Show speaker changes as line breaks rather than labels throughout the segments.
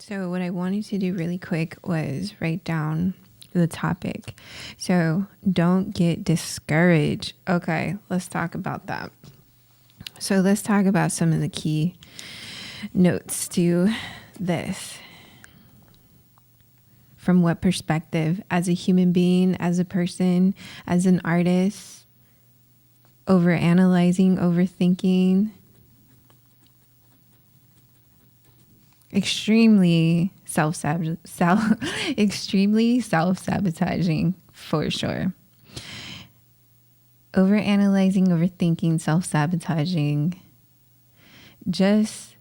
So what I wanted to do really quick was write down the topic. So don't get discouraged. Okay, let's talk about that. So let's talk about some of the key notes to this. From what perspective? As a human being, as a person, as an artist, overanalyzing, overthinking, extremely self-sabotaging for sure. Overanalyzing, overthinking, self-sabotaging, just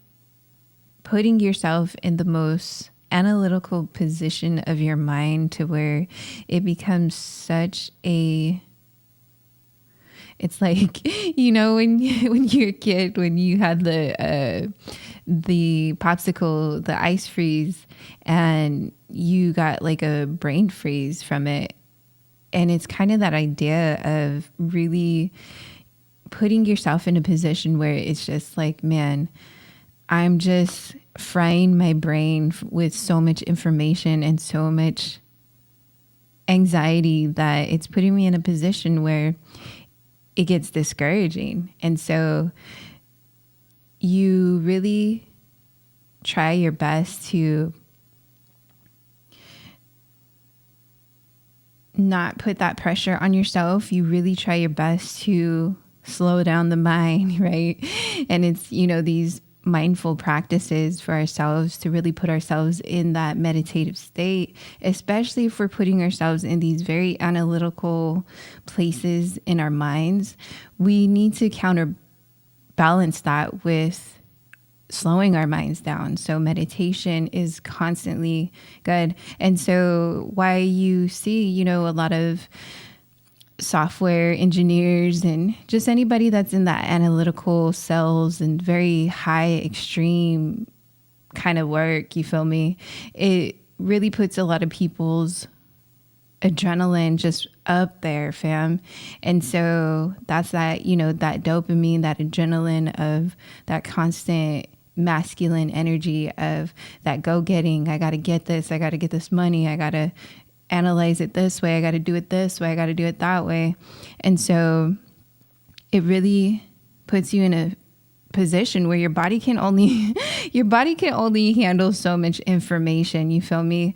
putting yourself in the most analytical position of your mind to where it becomes such a, it's like, you know, when you're a kid, when you had the popsicle, the ice freeze, and you got like a brain freeze from it. And it's kind of that idea of really putting yourself in a position where it's just like, man, I'm just frying my brain with so much information and so much anxiety that it's putting me in a position where it gets discouraging. And so you really try your best to not put that pressure on yourself. You really try your best to slow down the mind, right? And it's, you know, these mindful practices for ourselves to really put ourselves in that meditative state, especially if we're putting ourselves in these very analytical places in our minds. We need to counterbalance that with slowing our minds down. So meditation is constantly good. And so why you see, you know, a lot of software engineers and just anybody that's in that analytical cells and very high extreme kind of work, you feel me? It really puts a lot of people's adrenaline just up there, fam. And so that's that, you know, that dopamine, that adrenaline of that constant masculine energy of that go-getting. I got to get this. I got to get this money. I got to analyze it this way. I got to do it this way. I got to do it that way. And so it really puts you in a position where your body can only handle so much information. You feel me?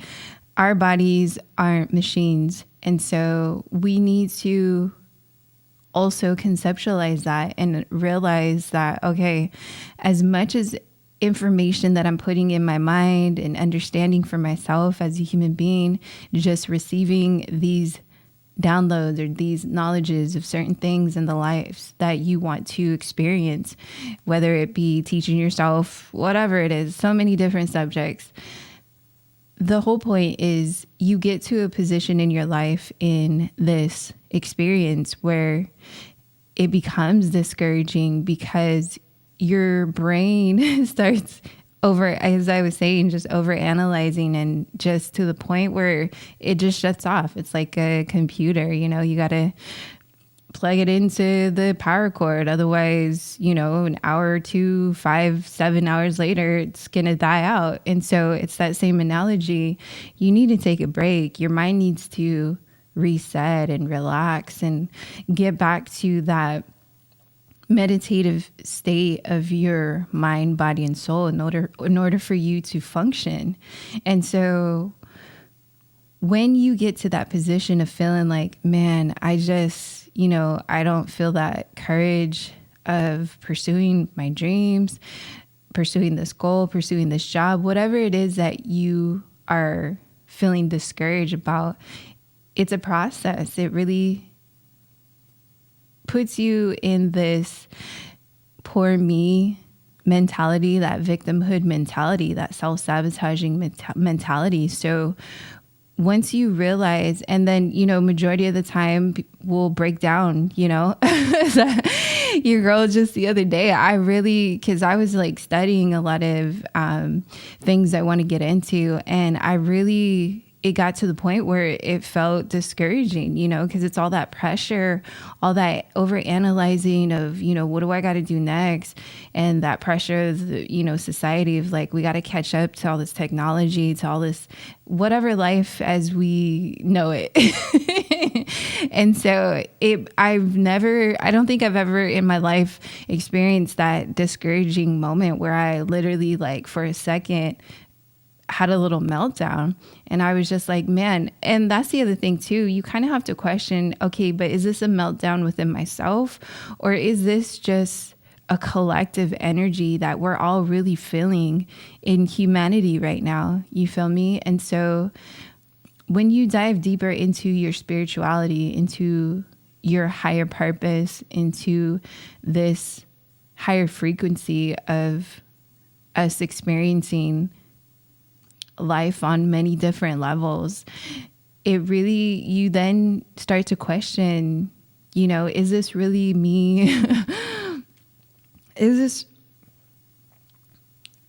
Our bodies aren't machines. And so we need to also conceptualize that and realize that, okay, as much as information that I'm putting in my mind and understanding for myself as a human being, just receiving these downloads or these knowledges of certain things in the lives that you want to experience, whether it be teaching yourself, whatever it is, so many different subjects. The whole point is you get to a position in your life in this experience where it becomes discouraging because your brain starts as I was saying, just over analyzing and just to the point where it just shuts off. It's like a computer, you know, you got to plug it into the power cord. Otherwise, you know, an hour or 2, 5, 7 hours later, it's going to die out. And so it's that same analogy. You need to take a break. Your mind needs to reset and relax and get back to that meditative state of your mind, body, and soul in order for you to function. And so when you get to that position of feeling like, man, I just, you know, I don't feel that courage of pursuing my dreams, pursuing this goal, pursuing this job, whatever it is that you are feeling discouraged about, it's a process. It really puts you in this poor me mentality, that victimhood mentality, that self-sabotaging mentality. So once you realize, and then, you know, majority of the time will break down, you know, your girl just the other day, because I was like studying a lot of things I want to get into, and it got to the point where it felt discouraging, you know, because it's all that pressure, all that over analyzing of, you know, what do I got to do next? And that pressure of, you know, society of like, we got to catch up to all this technology, to all this, whatever life as we know it. And so I don't think I've ever in my life experienced that discouraging moment where I literally like for a second had a little meltdown. And I was just like, man, and that's the other thing too. You kind of have to question, okay, but is this a meltdown within myself? Or is this just a collective energy that we're all really feeling in humanity right now? You feel me? And so when you dive deeper into your spirituality, into your higher purpose, into this higher frequency of us experiencing life on many different levels, you then start to question, you know, is this really me? Is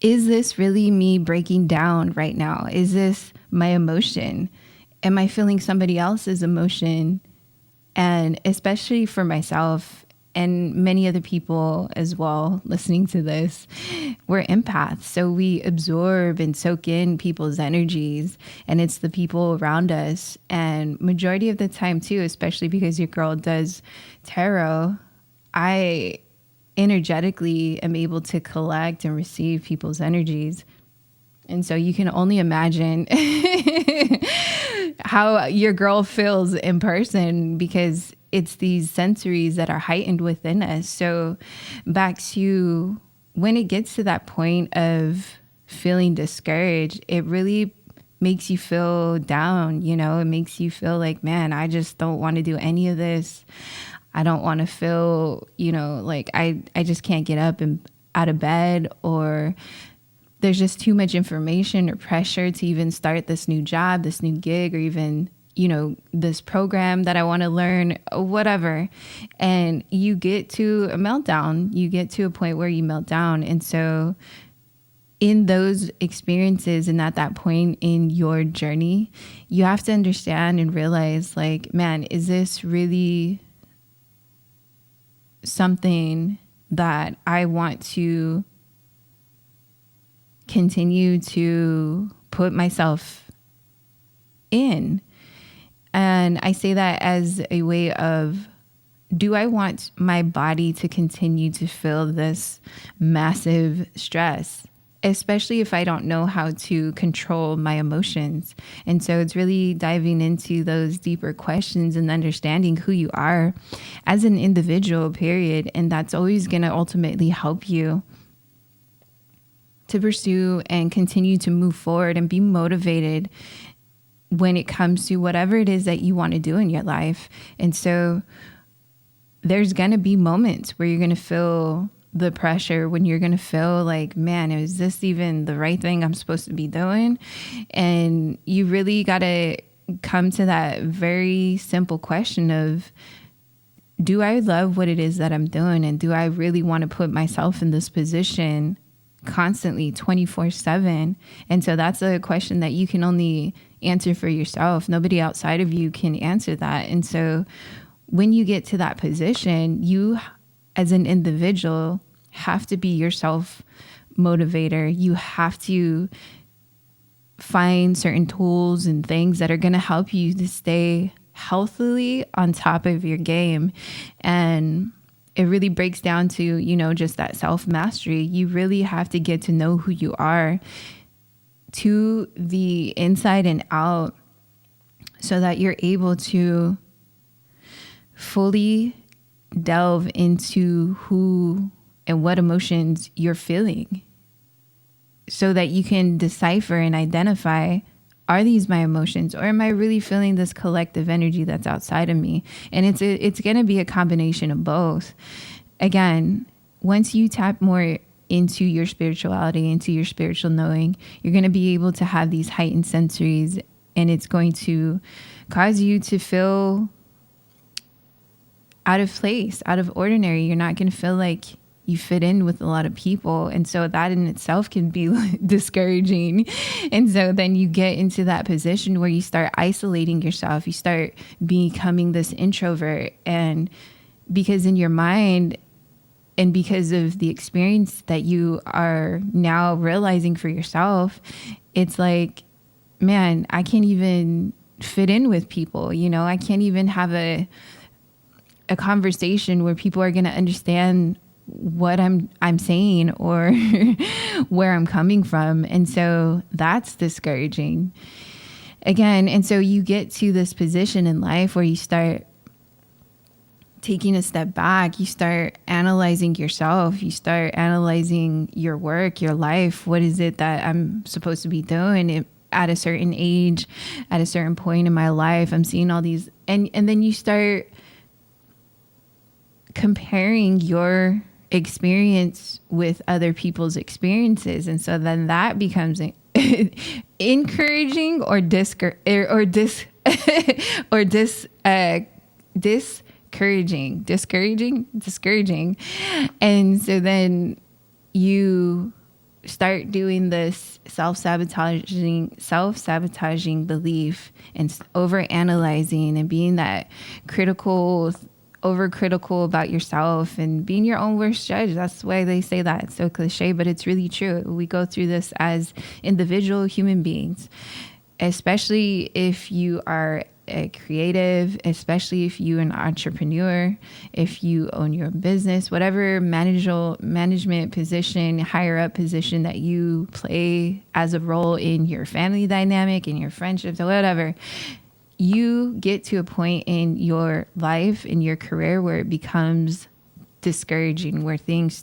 this really me breaking down right now? Is this my emotion? Am I feeling somebody else's emotion? And especially for myself and many other people as well listening to this, we're empaths. So we absorb and soak in people's energies, and it's the people around us. And majority of the time too, especially because your girl does tarot, I energetically am able to collect and receive people's energies. And so you can only imagine how your girl feels in person, because it's these sensories that are heightened within us. So back to when it gets to that point of feeling discouraged, it really makes you feel down, you know, it makes you feel like, man, I just don't want to do any of this. I don't want to feel, you know, like I just can't get up and out of bed, or there's just too much information or pressure to even start this new job, this new gig, or even, you know, this program that I want to learn, whatever. And you get to a meltdown. You get to a point where you melt down. And so in those experiences and at that point in your journey, you have to understand and realize, like, man, is this really something that I want to continue to put myself in? And I say that as a way of, do I want my body to continue to feel this massive stress, especially if I don't know how to control my emotions? And so it's really diving into those deeper questions and understanding who you are as an individual, period. And that's always going to ultimately help you to pursue and continue to move forward and be motivated when it comes to whatever it is that you want to do in your life. And so there's going to be moments where you're going to feel the pressure, when you're going to feel like, man, is this even the right thing I'm supposed to be doing? And you really got to come to that very simple question of, do I love what it is that I'm doing? And do I really want to put myself in this position constantly 24/7? And so that's a question that you can only answer for yourself. Nobody outside of you can answer that. And so when you get to that position, you as an individual have to be yourself motivator. You have to find certain tools and things that are going to help you to stay healthily on top of your game. And it really breaks down to, you know, just that self-mastery. You really have to get to know who you are to the inside and out, so that you're able to fully delve into who and what emotions you're feeling, so that you can decipher and identify, are these my emotions, or am I really feeling this collective energy that's outside of me? And it's going to be a combination of both. Again, once you tap more into your spirituality, into your spiritual knowing, you're going to be able to have these heightened sensories, and it's going to cause you to feel out of place, out of ordinary. You're not going to feel like you fit in with a lot of people. And so that in itself can be discouraging. And so then you get into that position where you start isolating yourself. You start becoming this introvert. And because in your mind, and because of the experience that you are now realizing for yourself, it's like, man, I can't even fit in with people. You know, I can't even have a conversation where people are going to understand what I'm saying or where I'm coming from. And so that's discouraging again. And so you get to this position in life where you start taking a step back, you start analyzing yourself, you start analyzing your work, your life. What is it that I'm supposed to be doing at a certain age, at a certain point in my life? I'm seeing all these, and then you start comparing your experience with other people's experiences. And so then that becomes encouraging or discouraging. And so then you start doing this self-sabotaging belief and over-analyzing and being that overcritical about yourself and being your own worst judge. That's why they say that. It's so cliche, but it's really true. We go through this as individual human beings, especially if you are a creative, especially if you're an entrepreneur, if you own your business, whatever management position, higher up position that you play as a role in your family dynamic, in your friendships, or whatever. You get to a point in your life, in your career, where it becomes discouraging, where things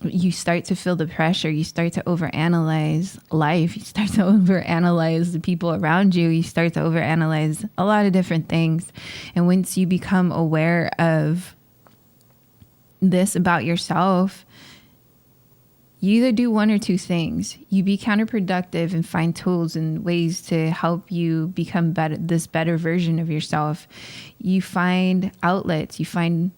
you start to feel the pressure. You start to overanalyze life. You start to overanalyze the people around you. You start to overanalyze a lot of different things. And once you become aware of this about yourself, you either do one or two things. You be counterproductive and find tools and ways to help you become this better version of yourself. You find outlets. You find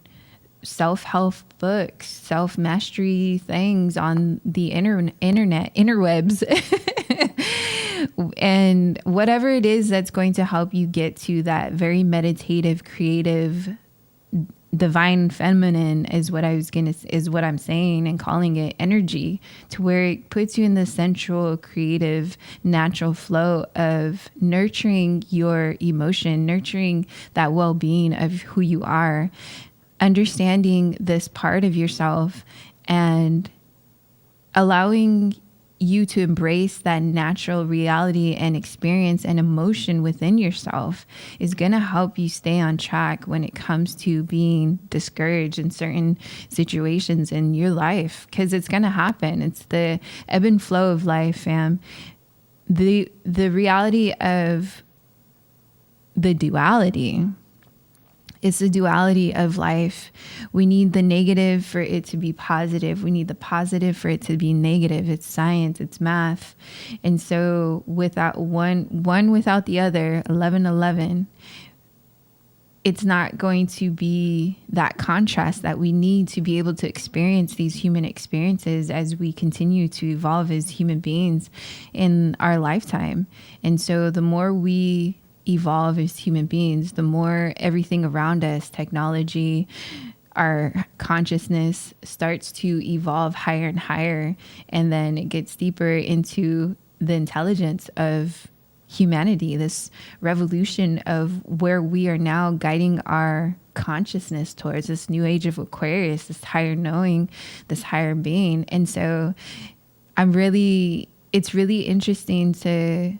self-help books, self-mastery things on the internet, interwebs. And whatever it is that's going to help you get to that very meditative, creative, divine feminine is what I'm saying and calling it energy, to where it puts you in the central, creative, natural flow of nurturing your emotion, nurturing that well-being of who you are, understanding this part of yourself and allowing you to embrace that natural reality and experience and emotion within yourself is going to help you stay on track when it comes to being discouraged in certain situations in your life, because it's going to happen. It's the ebb and flow of life, fam. The reality of the duality. It's the duality of life. We need the negative for it to be positive. We need the positive for it to be negative. It's science, it's math. And so without one without the other, 11, it's not going to be that contrast that we need to be able to experience these human experiences as we continue to evolve as human beings in our lifetime. And so the more we evolve as human beings, the more everything around us, technology, our consciousness starts to evolve higher and higher. And then it gets deeper into the intelligence of humanity, this revolution of where we are now guiding our consciousness towards this new age of Aquarius, this higher knowing, this higher being. And so it's really interesting to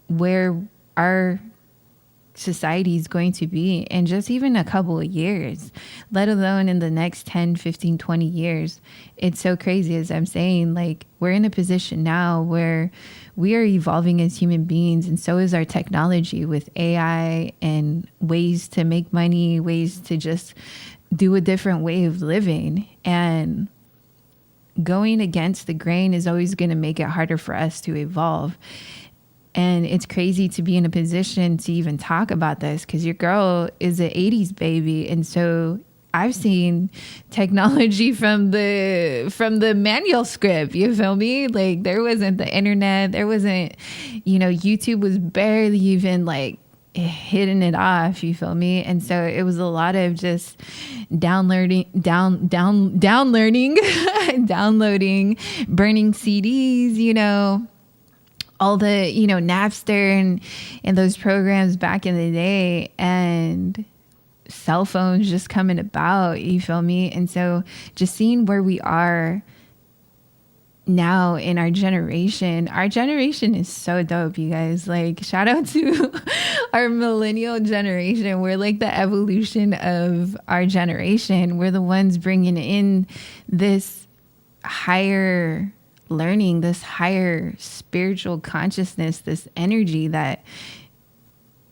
where our society is going to be in just even a couple of years, let alone in the next 10, 15, 20 years. It's so crazy, as I'm saying, like, we're in a position now where we are evolving as human beings, and so is our technology with AI and ways to make money, ways to just do a different way of living. And going against the grain is always going to make it harder for us to evolve. And it's crazy to be in a position to even talk about this, because your girl is an 80s baby. And so I've seen technology from the manual script. You feel me? Like, there wasn't the internet. There wasn't, YouTube was barely even like hitting it off. You feel me? And so it was a lot of just downloading, burning CDs, all the, Napster and those programs back in the day, and cell phones just coming about, you feel me? And so just seeing where we are now in our generation is so dope, you guys. Like, shout out to our millennial generation. We're like the evolution of our generation. We're the ones bringing in this higher learning, this higher spiritual consciousness, this energy that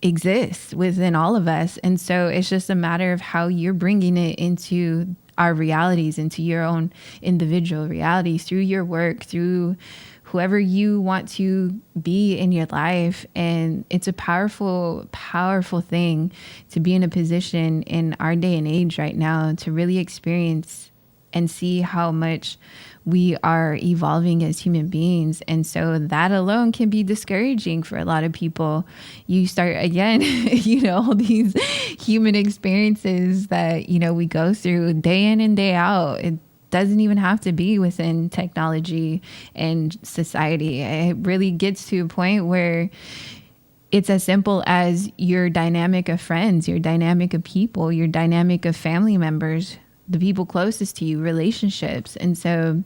exists within all of us. And so it's just a matter of how you're bringing it into our realities, into your own individual realities, through your work, through whoever you want to be in your life. And it's a powerful, powerful thing to be in a position in our day and age right now to really experience and see how much we are evolving as human beings. And so that alone can be discouraging for a lot of people. You start again, all these human experiences that, we go through day in and day out. It doesn't even have to be within technology and society. It really gets to a point where it's as simple as your dynamic of friends, your dynamic of people, your dynamic of family members, the people closest to you, relationships. And so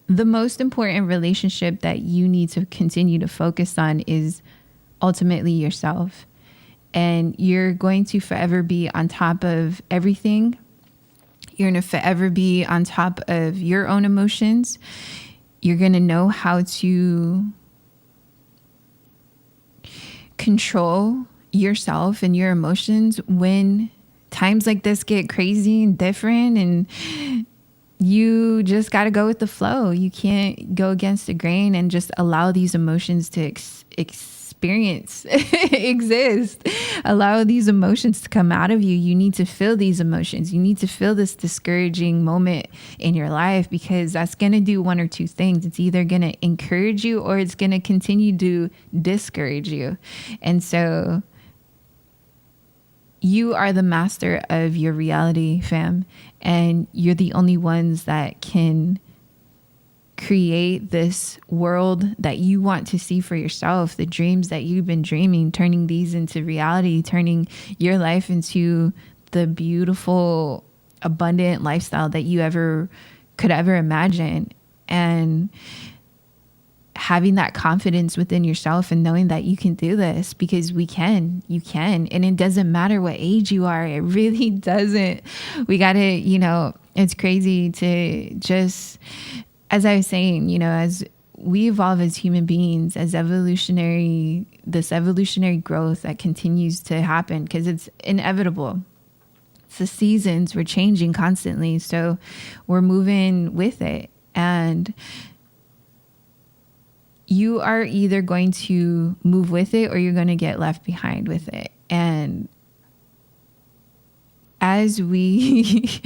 the most important relationship that you need to continue to focus on is ultimately yourself. And you're going to forever be on top of everything. You're going to forever be on top of your own emotions. You're going to know how to control yourself and your emotions when times like this get crazy and different, and you just got to go with the flow. You can't go against the grain and just allow these emotions to experience, exist. Allow these emotions to come out of you. You need to feel these emotions. You need to feel this discouraging moment in your life, because that's going to do one or two things. It's either going to encourage you or it's going to continue to discourage you. And so you are the master of your reality, fam. And you're the only ones that can create this world that you want to see for yourself, the dreams that you've been dreaming, turning these into reality, turning your life into the beautiful, abundant lifestyle that you could ever imagine. And having that confidence within yourself and knowing that you can do this, because you can. And it doesn't matter what age you are. It really doesn't. We got to, it's crazy to just, as I was saying, as we evolve as human beings, as this evolutionary growth that continues to happen, because it's inevitable. It's the seasons, we're changing constantly. So we're moving with it. And you are either going to move with it or you're going to get left behind with it. And as we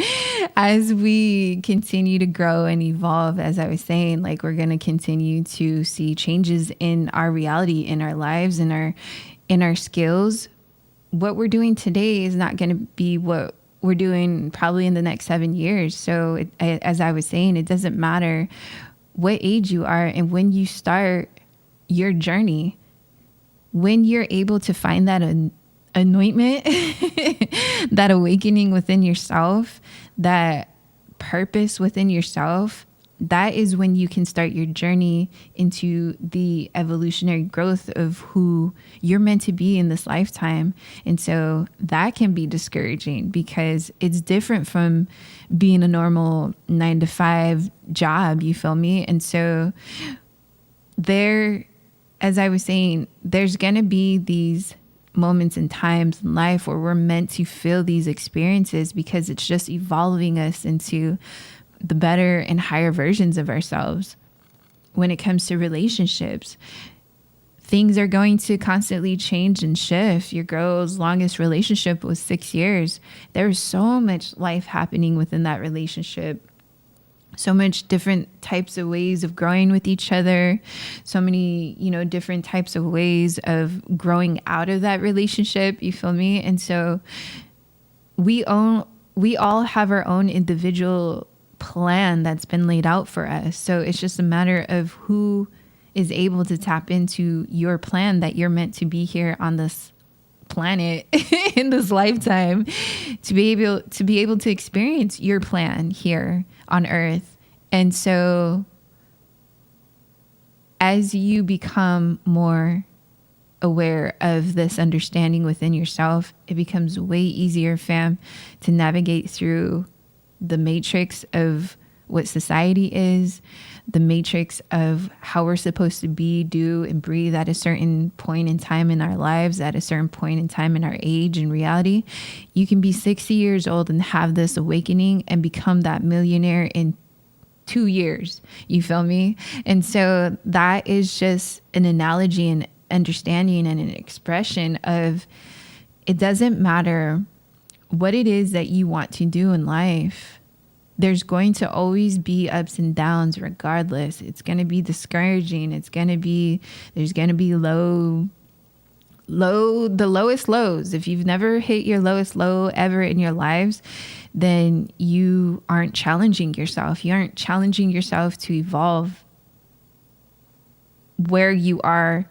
continue to grow and evolve, as I was saying, like, we're going to continue to see changes in our reality, in our lives, in our skills. What we're doing today is not going to be what we're doing probably in the next 7 years. So as I was saying, it doesn't matter what age you are, and when you start your journey, when you're able to find that anointment, that awakening within yourself, that purpose within yourself, that is when you can start your journey into the evolutionary growth of who you're meant to be in this lifetime. And so that can be discouraging, because it's different from being a normal 9-to-5 job, you feel me? And so as I was saying, there's going to be these moments and times in life where we're meant to feel these experiences, because it's just evolving us into the better and higher versions of ourselves. When it comes to relationships, things are going to constantly change and shift. Your girl's longest relationship was 6 years. There was so much life happening within that relationship. So much different types of ways of growing with each other. So many, different types of ways of growing out of that relationship. You feel me? And so we all have our own individual plan that's been laid out for us. So it's just a matter of who is able to tap into your plan that you're meant to be here on this planet in this lifetime to be able to experience your plan here on earth. And so as you become more aware of this understanding within yourself, it becomes way easier, fam, to navigate through the matrix of what society is, the matrix of how we're supposed to be, do, and breathe at a certain point in time in our lives, at a certain point in time in our age and reality. You can be 60 years old and have this awakening and become that millionaire in 2 years. You feel me? And so that is just an analogy and understanding and an expression of, it doesn't matter what it is that you want to do in life. There's going to always be ups and downs regardless. It's going to be discouraging. There's going to be the lowest lows. If you've never hit your lowest low ever in your lives, then you aren't challenging yourself. You aren't challenging yourself to evolve where you are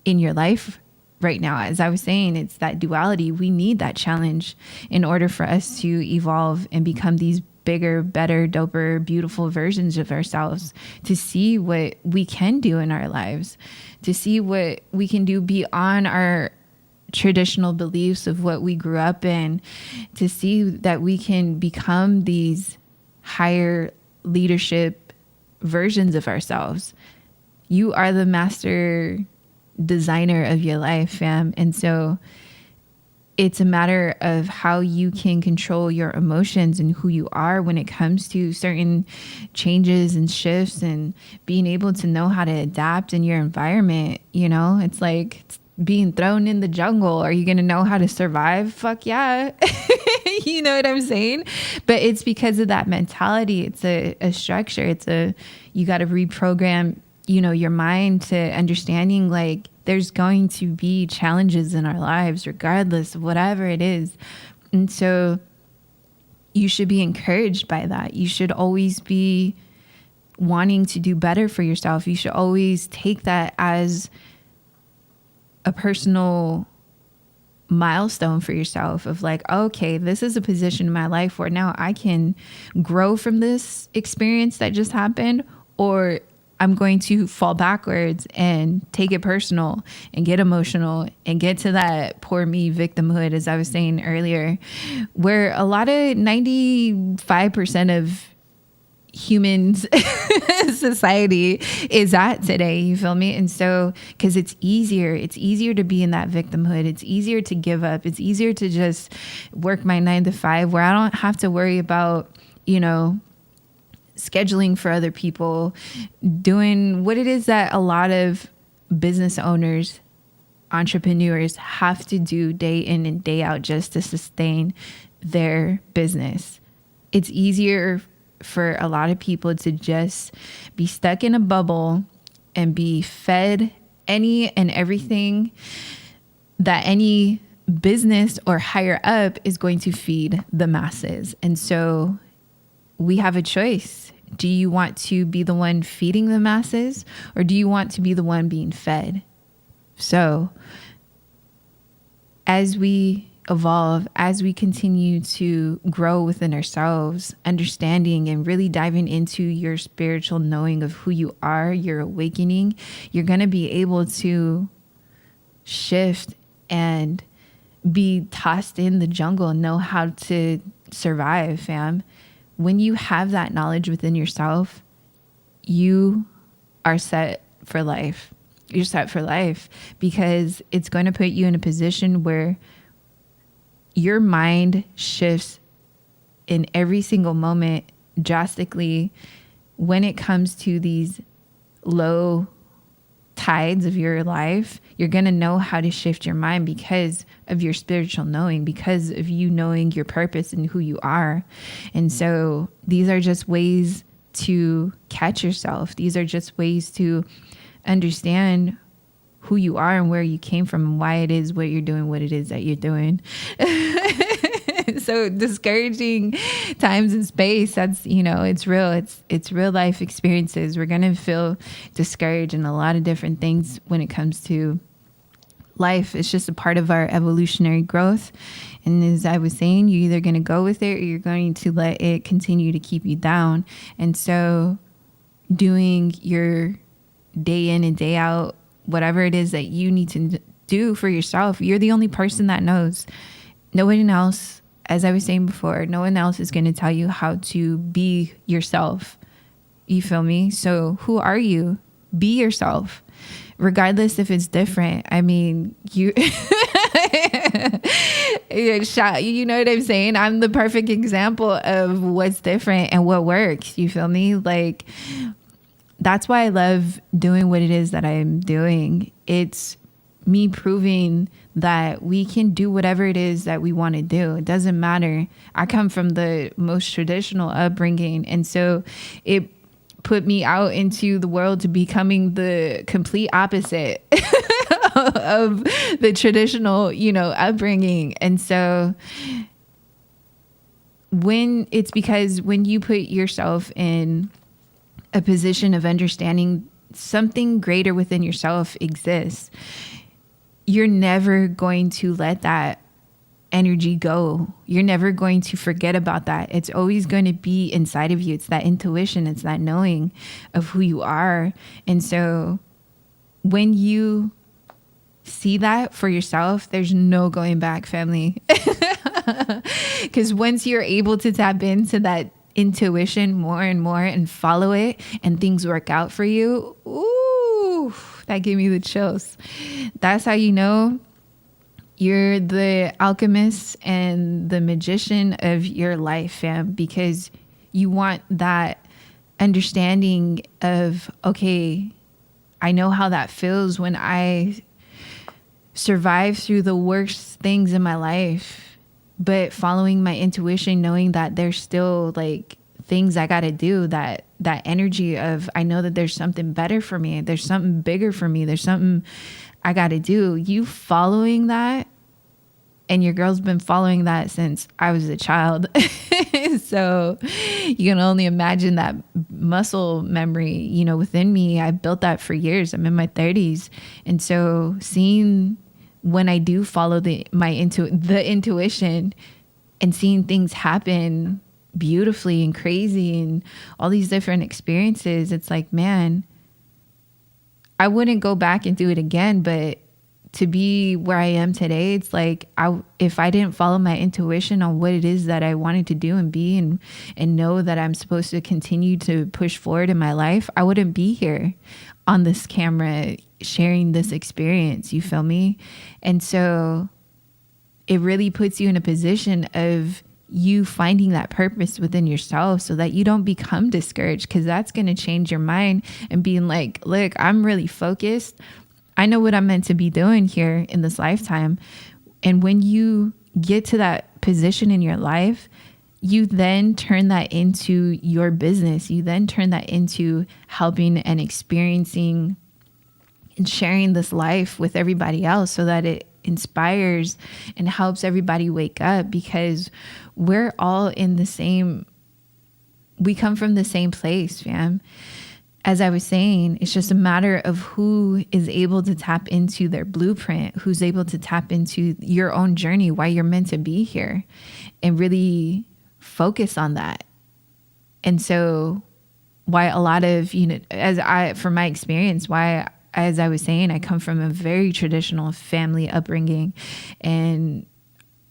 in your life right now. As I was saying, it's that duality. We need that challenge in order for us to evolve and become these bigger, better, doper, beautiful versions of ourselves, to see what we can do in our lives, to see what we can do beyond our traditional beliefs of what we grew up in, to see that we can become these higher leadership versions of ourselves. You are the master designer of your life, fam. And so it's a matter of how you can control your emotions and who you are when it comes to certain changes and shifts, and being able to know how to adapt in your environment. It's like being thrown in the jungle. Are you going to know how to survive? Fuck yeah. You know what I'm saying? But it's because of that mentality. It's a structure. You got to reprogram, your mind to understanding, like, there's going to be challenges in our lives, regardless of whatever it is. And so you should be encouraged by that. You should always be wanting to do better for yourself. You should always take that as a personal milestone for yourself of like, okay, this is a position in my life where now I can grow from this experience that just happened, or I'm going to fall backwards and take it personal and get emotional and get to that poor me victimhood, as I was saying earlier, where a lot of 95% of humans society is at today. You feel me? And so, because it's easier to be in that victimhood. It's easier to give up. It's easier to just work my 9 to 5 where I don't have to worry about, scheduling for other people, doing what it is that a lot of business owners, entrepreneurs have to do day in and day out just to sustain their business. It's easier for a lot of people to just be stuck in a bubble and be fed any and everything that any business or higher up is going to feed the masses. And so we have a choice. Do you want to be the one feeding the masses, or do you want to be the one being fed? So as we evolve, as we continue to grow within ourselves, understanding and really diving into your spiritual knowing of who you are, your awakening, you're going to be able to shift and be tossed in the jungle and know how to survive, fam. When you have that knowledge within yourself, you are set for life. You're set for life, because it's going to put you in a position where your mind shifts in every single moment drastically when it comes to these low tides of your life, you're going to know how to shift your mind because of your spiritual knowing, because of you knowing your purpose and who you are. And so these are just ways to catch yourself. These are just ways to understand who you are and where you came from and why it is what you're doing, what it is that you're doing. So discouraging times and space, that's, it's real. It's real life experiences. We're going to feel discouraged in a lot of different things when it comes to life. It's just a part of our evolutionary growth. And as I was saying, you're either going to go with it or you're going to let it continue to keep you down. And so doing your day in and day out, whatever it is that you need to do for yourself, you're the only person that knows. No one else, as I was saying before, no one else is going to tell you how to be yourself. You feel me? So who are you? Be yourself, regardless if it's different. I mean, you know what I'm saying? I'm the perfect example of what's different and what works. You feel me? Like, that's why I love doing what it is that I'm doing. It's me proving that we can do whatever it is that we want to do. It doesn't matter. I come from the most traditional upbringing. And so it put me out into the world to becoming the complete opposite of the traditional, upbringing. And so it's because when you put yourself in a position of understanding something greater within yourself exists, you're never going to let that energy go. You're never going to forget about that. It's always going to be inside of you. It's that intuition. It's that knowing of who you are. And so when you see that for yourself, there's no going back, family. Because once you're able to tap into that intuition more and more and follow it and things work out for you, ooh, that gave me the chills. That's how you know you're the alchemist and the magician of your life, fam, because you want that understanding of, okay, I know how that feels when I survive through the worst things in my life, but following my intuition, knowing that there's still like things I got to do, that energy of, I know that there's something better for me. There's something bigger for me. There's something I got to do. You following that, and your girl's been following that since I was a child. So you can only imagine that muscle memory, within me. I built that for years. I'm in my 30s. And so seeing when I do follow the intuition and seeing things happen beautifully and crazy and all these different experiences, it's like, man, I wouldn't go back and do it again, but to be where I am today, it's like, if I didn't follow my intuition on what it is that I wanted to do and be and know that I'm supposed to continue to push forward in my life, I wouldn't be here on this camera sharing this experience. You feel me? And so it really puts you in a position of you finding that purpose within yourself so that you don't become discouraged, because that's going to change your mind and being like, look, I'm really focused. I know what I'm meant to be doing here in this lifetime. And when you get to that position in your life, you then turn that into your business. You then turn that into helping and experiencing and sharing this life with everybody else so that it inspires and helps everybody wake up, because we're all in the same, we come from the same place, fam. As I was saying, it's just a matter of who is able to tap into their blueprint, who's able to tap into your own journey, why you're meant to be here, and really focus on that. And so why a lot of, from my experience, as I was saying, I come from a very traditional family upbringing, and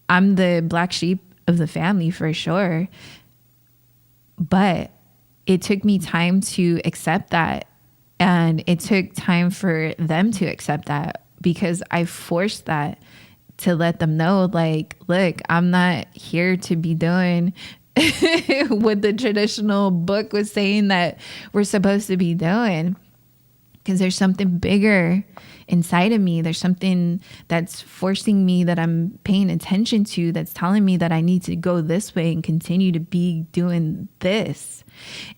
I'm the black sheep of the family for sure. But it took me time to accept that. And it took time for them to accept that, because I forced that to let them know, like, look, I'm not here to be doing what the traditional book was saying that we're supposed to be doing. because there's something bigger inside of me. There's something that's forcing me, that I'm paying attention to, that's telling me that I need to go this way and continue to be doing this.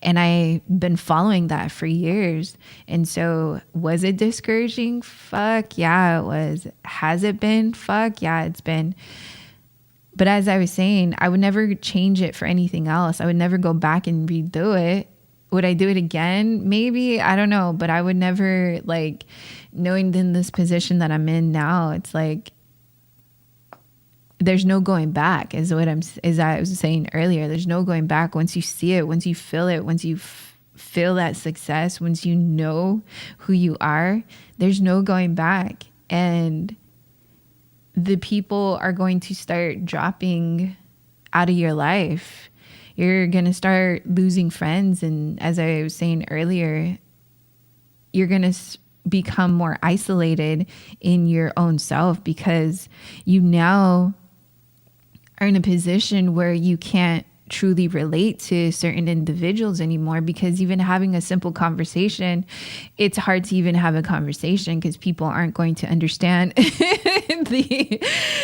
And I've been following that for years. And so was it discouraging? Fuck yeah, it was. Has it been? Fuck yeah, it's been. But as I was saying, I would never change it for anything else. I would never go back and redo it. Would I do it again? Maybe, I don't know. But I would never, like, knowing in this position that I'm in now, it's like, there's no going back, as I was saying earlier. There's no going back. Once you see it, once you feel it, once you feel that success, once you know who you are, there's no going back. And the people are going to start dropping out of your life. You're going to start losing friends. And as I was saying earlier, you're going to become more isolated in your own self, because you now are in a position where you can't truly relate to certain individuals anymore, because even having a simple conversation, it's hard to even have a conversation because people aren't going to understand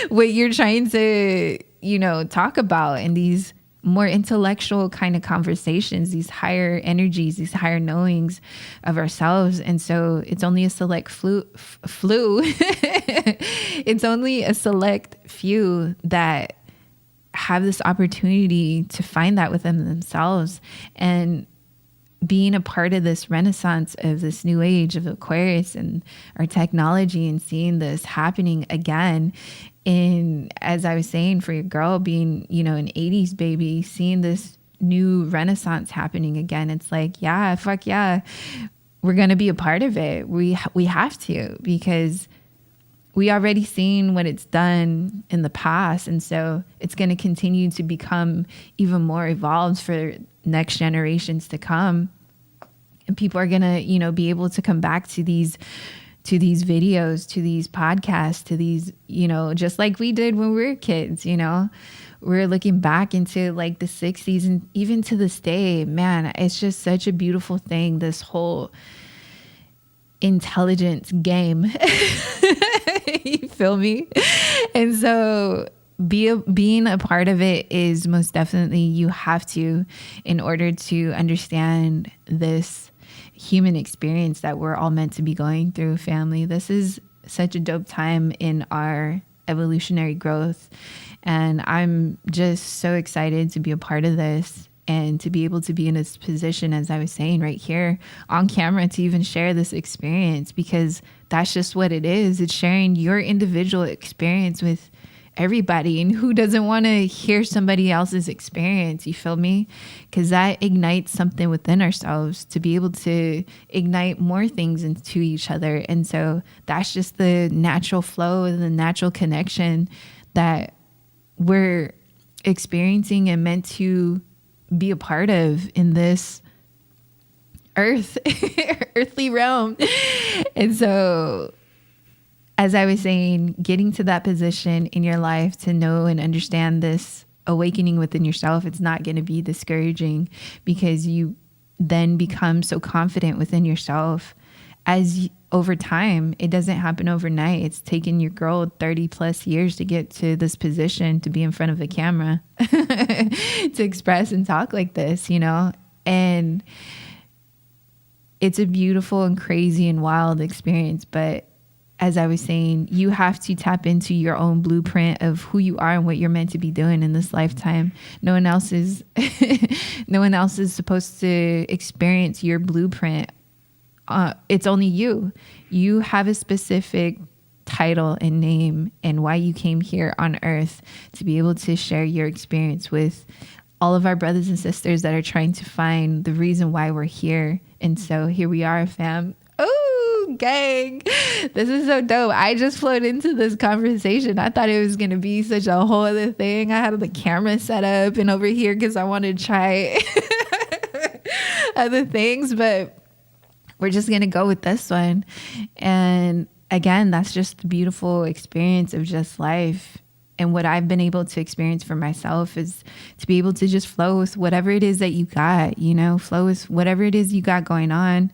what you're trying to, talk about. And these more intellectual kind of conversations, these higher energies, these higher knowings of ourselves. And so it's only a select it's only a select few that have this opportunity to find that within themselves. And being a part of this renaissance of this new age of Aquarius and our technology, and seeing this happening again, in, as I was saying, for your girl being, an 80s baby, seeing this new renaissance happening again, it's like, yeah, fuck yeah, we're going to be a part of it. We have to, because we already seen what it's done in the past. And so it's going to continue to become even more evolved for next generations to come. And people are going to, be able to come back to these videos, to these podcasts, to these, just like we did when we were kids. We're looking back into like the 60s, and even to this day, man, it's just such a beautiful thing, this whole intelligence game. You feel me? And so being a part of it is most definitely, you have to, in order to understand this human experience that we're all meant to be going through, family. This is such a dope time in our evolutionary growth. And I'm just so excited to be a part of this, and to be able to be in this position, as I was saying, right here on camera, to even share this experience, because that's just what it is. It's sharing your individual experience with everybody. And who doesn't want to hear somebody else's experience? You feel me? Because that ignites something within ourselves to be able to ignite more things into each other. And so that's just the natural flow and the natural connection that we're experiencing and meant to be a part of in this earthly realm. And so, as I was saying, getting to that position in your life to know and understand this awakening within yourself, it's not going to be discouraging, because you then become so confident within yourself. As over time, it doesn't happen overnight. It's taken your girl 30 plus years to get to this position, to be in front of the camera, to express and talk like this, and it's a beautiful and crazy and wild experience. But as I was saying, you have to tap into your own blueprint of who you are and what you're meant to be doing in this lifetime. No one else is supposed to experience your blueprint. It's only you. You have a specific title and name and why you came here on earth, to be able to share your experience with all of our brothers and sisters that are trying to find the reason why we're here. And so here we are, fam. Oh, gang. This is so dope. I just flowed into this conversation. I thought it was going to be such a whole other thing. I had the camera set up and over here because I wanted to try other things, but we're just going to go with this one. And again, that's just the beautiful experience of just life. And what I've been able to experience for myself is to be able to just flow with whatever it is that you got, flow with whatever it is you got going on.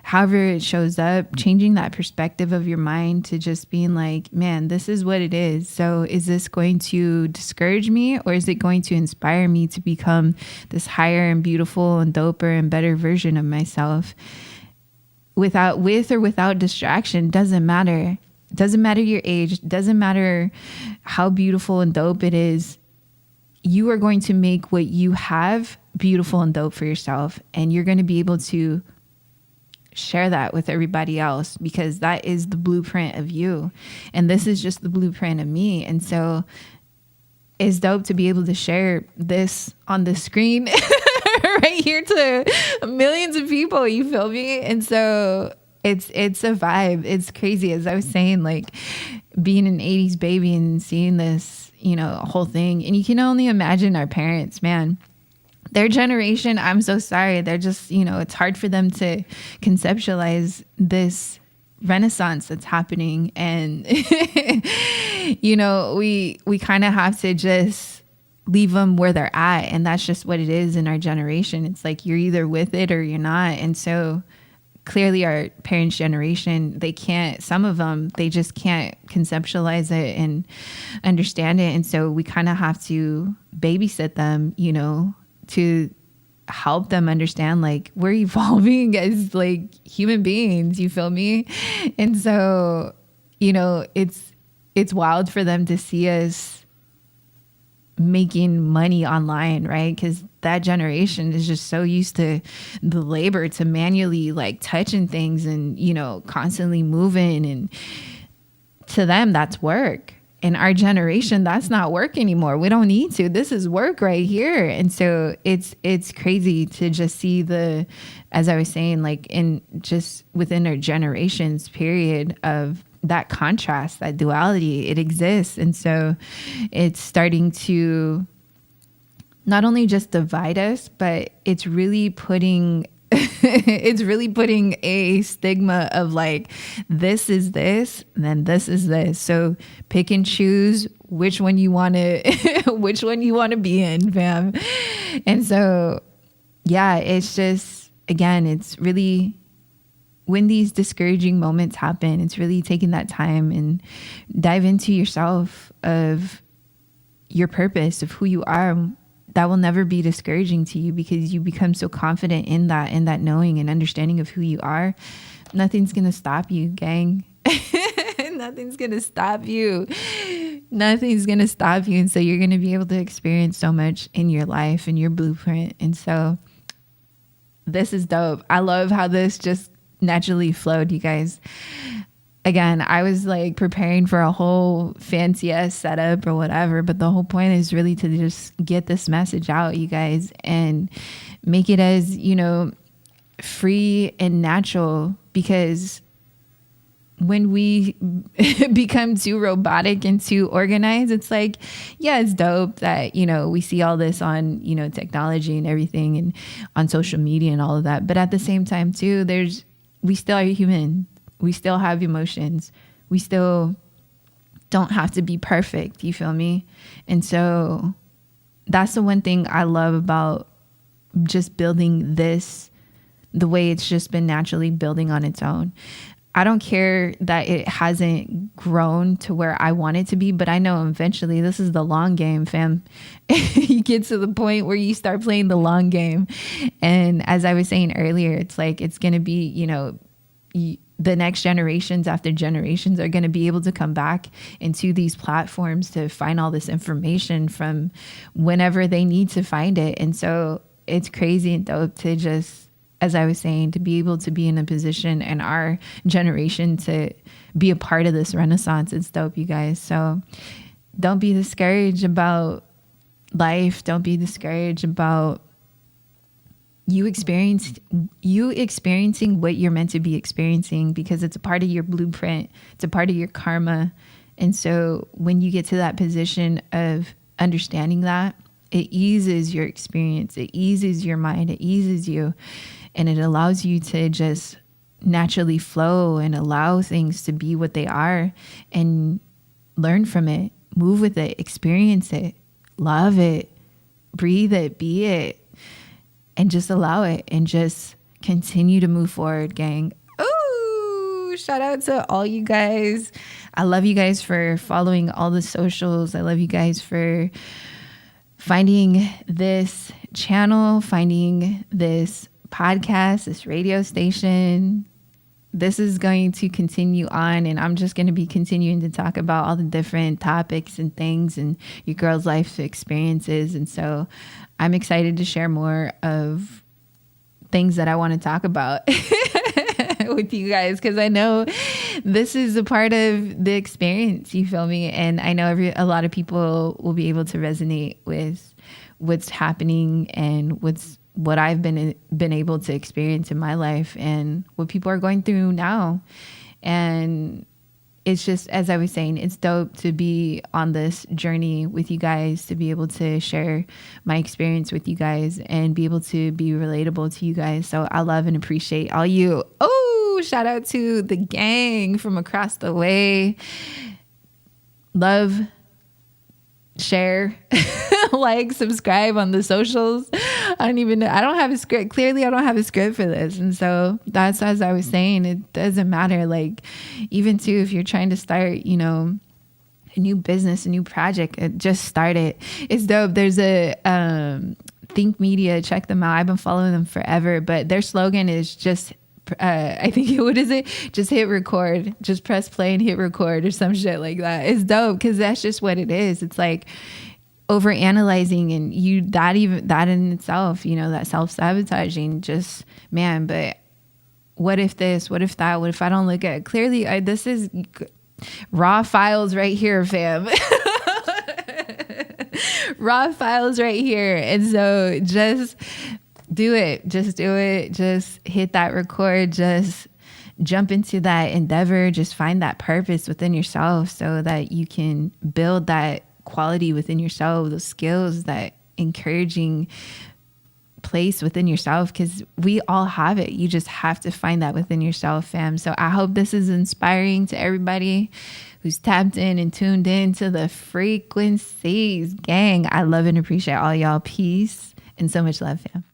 however it shows up, changing that perspective of your mind to just being like, man, this is what it is. So is this going to discourage me, or is it going to inspire me to become this higher and beautiful and doper and better version of myself? With or without distraction, doesn't matter. Doesn't matter your age, doesn't matter how beautiful and dope it is. You are going to make what you have beautiful and dope for yourself. And you're going to be able to share that with everybody else, because that is the blueprint of you. And this is just the blueprint of me. And so it's dope to be able to share this on the screen right here to millions of people, you feel me? And so it's a vibe. It's crazy. As I was saying, like being an 80s baby and seeing this, whole thing. And you can only imagine our parents, man. Their generation, I'm so sorry. They're just, it's hard for them to conceptualize this renaissance that's happening. And, we kind of have to just leave them where they're at. And that's just what it is in our generation. It's like you're either with it or you're not. And so clearly our parents' generation, some of them, they just can't conceptualize it and understand it. And so we kind of have to babysit them, to help them understand, like, we're evolving as like human beings, you feel me? And so, it's wild for them to see us making money online, right? Because that generation is just so used to the labor to manually like touching things and constantly moving, and to them that's work. In our generation, that's not work anymore. We don't need to. This is work right here. And so it's crazy to just see as I was saying, like in just within our generations period of that contrast, that duality, it exists. And so it's starting to not only just divide us, but it's really putting a stigma of like, this is this, and then this is this. So pick and choose which one you want to be in, fam. And so, yeah, it's just, again, it's really, when these discouraging moments happen, it's really taking that time and dive into yourself, of your purpose, of who you are. That will never be discouraging to you, because you become so confident in that knowing and understanding of who you are. Nothing's going to stop you, gang. Nothing's going to stop you. Nothing's going to stop you. And so you're going to be able to experience so much in your life and your blueprint. And so this is dope. I love how this just naturally flowed, you guys. Again, I was like preparing for a whole fancy ass setup or whatever, but the whole point is really to just get this message out, you guys, and make it as, free and natural. Because when we become too robotic and too organized, it's like, yeah, it's dope that, we see all this on, technology and everything and on social media and all of that. But at the same time too, we still are human. We still have emotions. We still don't have to be perfect. You feel me? And so that's the one thing I love about just building this, the way it's just been naturally building on its own. I don't care that it hasn't grown to where I want it to be, but I know eventually this is the long game, fam. You get to the point where you start playing the long game. And as I was saying earlier, it's like, it's going to be, the next generations after generations are going to be able to come back into these platforms to find all this information from whenever they need to find it. And so it's crazy and dope to just, as I was saying, to be able to be in a position in our generation to be a part of this renaissance. It's dope, you guys. So don't be discouraged about life. Don't be discouraged about you experiencing what you're meant to be experiencing, because it's a part of your blueprint. It's a part of your karma. And so when you get to that position of understanding that, it eases your experience. It eases your mind. It eases you. And it allows you to just naturally flow and allow things to be what they are and learn from it, move with it, experience it, love it, breathe it, be it. And just allow it and just continue to move forward, gang. Ooh, shout out to all you guys. I love you guys for following all the socials. I love you guys for finding this channel, finding this podcast, this radio station. This is going to continue on, and I'm just going to be continuing to talk about all the different topics and things and your girl's life experiences. And so I'm excited to share more of things that I want to talk about with you guys, because I know this is a part of the experience, you feel me? And I know a lot of people will be able to resonate with what's happening and what I've been able to experience in my life and what people are going through now. And it's just, as I was saying, it's dope to be on this journey with you guys, to be able to share my experience with you guys and be able to be relatable to you guys. So I love and appreciate all you. Oh, shout out to the gang from across the way. Love, share, like, subscribe on the socials. I don't even know. I don't have a script. Clearly, I don't have a script for this. And so that's, as I was saying, it doesn't matter. Like, even too, if you're trying to start, you know, a new business, a new project, just start it. It's dope. There's a Think Media. Check them out. I've been following them forever, but their slogan is just, I think, what is it? Just hit record. Just press play and hit record or some shit like that. It's dope because that's just what it is. It's like over analyzing and that in itself, you know, that self-sabotaging, just, man, but what if this, what if that, what if I don't look at it? Clearly, this is raw files right here, fam. Raw files right here. And so just do it. Just do it. Just hit that record. Just jump into that endeavor. Just find that purpose within yourself so that you can build that quality within yourself, those skills, that encouraging place within yourself, because we all have it. You just have to find that within yourself, fam. So I hope this is inspiring to everybody who's tapped in and tuned in to the frequencies, gang. I love and appreciate all y'all. Peace and so much love, fam.